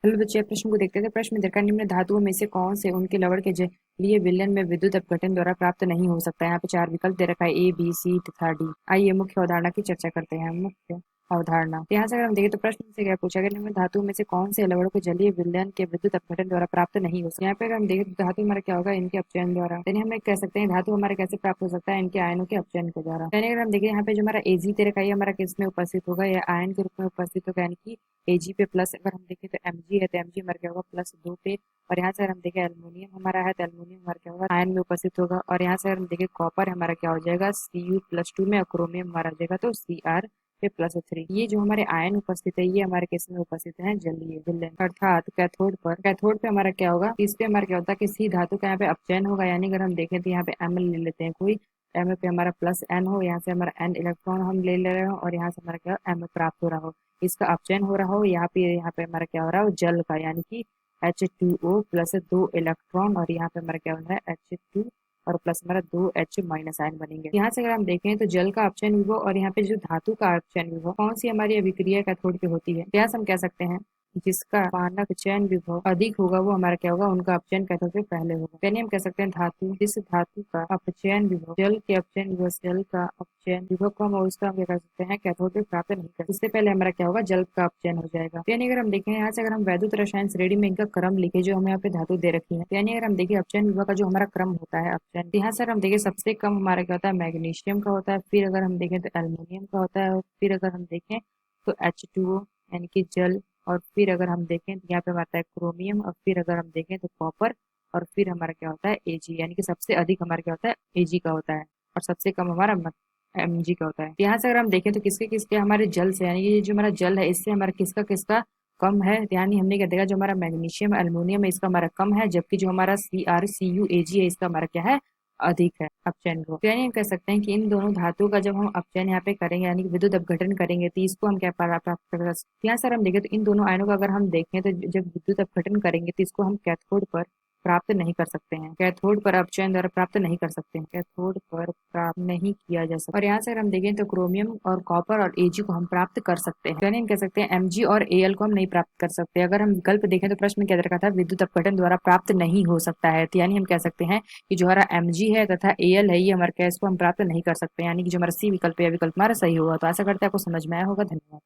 Hello बच्चे, प्रश्न को देखते थे। प्रश्न में दीर्घ निम्न धातुओं में से कौन से उनके लवण के जलीय विलयन में विद्युत अपघटन द्वारा प्राप्त नहीं हो सकता है। यहाँ पे चार विकल्प दे रखा है, ए बी सी तथा डी। आइए मुख्य अवधारणा की चर्चा करते हैं। मुख्य अवधारणा, तो यहाँ से अगर हम देखें तो प्रश्न से क्या पूछा गया, निम्न धातुओं में से कौन से लवणों के जलीय विलयन के विद्युत अपघटन द्वारा प्राप्त नहीं हो सकता। यहाँ पे अगर हम देखें तो धातु हमारा क्या होगा, इनके अपचयन द्वारा। यानी हम कह सकते हैं धातु हमारे कैसे प्राप्त हो सकता है, इनके आयनों के अपचयन के द्वारा। यानी अगर हम देखें यहाँ पे जो हमारा एजी दे रखा है, हमारा किस में उपस्थित होगा, या आयन के रूप में उपस्थित होगा। यानी कि एजी पे प्लस अगर हम देखें तो एमजी है, तो एमजी हमारा क्या होगा +2 पे। और यहाँ से अगर हम देखें एल्यूमिनियम हमारा है, तो एल्यूमिनियम हमारा क्या होगा आयन में उपस्थित होगा। और यहाँ से अगर हम देखें कॉपर हमारा क्या हो जाएगा Cu+2 में, और क्रोमियम हमारा हो जाएगा तो Cr पे +3। ये जो हमारे आयन उपस्थित है, ये हमारे किस में उपस्थित है, जलीय विलयन। अर्थात कैथोड पे हमारा क्या होगा, इस पे हमारा क्या होता है, किसी धातु का यहाँ पे अपचयन होगा। यानी अगर हम देखें तो यहाँ पे Ml ले लेते हैं कोई, एम पे हमारा +n हो, यहाँ से हमारा n इलेक्ट्रॉन हम ले रहे हो, और यहाँ से हमारा क्या एम प्राप्त हो रहा हो, इसका अपचयन हो रहा हो। यहाँ पे हमारा क्या हो रहा हो, जल का, यानी कि H2O प्लस 2 इलेक्ट्रॉन, और यहाँ पे हमारा क्या बन रहा है H2 और प्लस हमारा 2H- आयन बनेंगे। यहाँ से अगर हम देखें तो जल का अपचयन विभव और यहाँ पे जो धातु का अपचयन विभव, कौन सी हमारी अभिक्रिया कैथोड पे होती है। यहाँ से हम कह सकते हैं जिसका मानक चयन विभव अधिक होगा वो हमारा क्या होगा, उनका अपचयन कैथोड पे पहले होगा। यानी हम कह सकते हैं जिस धातु का अपचयन विभव जल के अपचयन विभव से जल का अपचयन विभव कम हो, उसका हम क्या कर सकते हैं, कैथोड पे प्राप्त नहीं कर। इससे पहले हमारा क्या होगा, जल का अपचयन हो जाएगा। यानी अगर हम देखें यहाँ से अगर हम वैद्युत रसायन श्रेणी में इनका क्रम लिखे, जो हमें यहाँ पे धातु दे रखी है, यानी अगर हम देखें अपचयन विभव का जो हमारा क्रम होता है अपचयन, यहाँ से हम देखें सबसे कम हमारा क्या होता है, मैग्नीशियम का होता है। फिर अगर हम देखें तो एल्यूमिनियम का होता है। और फिर अगर हम देखें तो H2O यानी कि जल। और फिर अगर हम देखें तो यहाँ पे हमारा है क्रोमियम। और फिर अगर हम देखें तो कॉपर। और फिर हमारा क्या होता है, एजी। यानी कि सबसे अधिक हमारा क्या होता है, एजी का होता है, और सबसे कम हमारा एमजी का होता है। यहाँ से अगर हम देखें तो किसके किसके हमारे जल से, यानी कि ये जो हमारा जल है, इससे हमारा किसका किसका कम है। यानी हमने क्या देखा, जो हमारा मैग्नीशियम एल्युमिनियम है इसका हमारा कम है, जबकि जो हमारा CrCuAg है इसका हमारा क्या है, अधिक है अपचयन को। तो यानी हम कह सकते हैं कि इन दोनों धातुओं का जब हम अपचयन यहाँ पे करेंगे, यानी कि विद्युत अपघटन करेंगे, तो इसको हम क्या प्राप्त कर सकते हैं। यहाँ सर हम देखें तो इन दोनों आयनों का अगर हम देखें तो जब विद्युत अपघटन करेंगे तो इसको हम कैथोड पर प्राप्त नहीं कर सकते हैं, कैथोड पर अपचयन द्वारा प्राप्त नहीं कर सकते हैं, कैथोड पर प्राप्त नहीं किया जा सकता। और यहाँ से अगर हम देखें तो क्रोमियम और कॉपर और एजी को हम प्राप्त कर सकते हैं। यानी हम कह सकते हैं एमजी और एल को हम नहीं प्राप्त कर सकते। अगर हम विकल्प देखें तो प्रश्न में क्या रखा था, विद्युत अपघटन द्वारा प्राप्त नहीं हो सकता है। तो यानी हम कह सकते हैं कि जो हमारा एमजी है तथा एल है, ये हमारे क्या इसको हम प्राप्त नहीं कर सकते। यानी कि जो हमारा सी विकल्प है, विकल्प हमारा सही होगा। तो ऐसा करते हैं आपको समझ में आया होगा। धन्यवाद।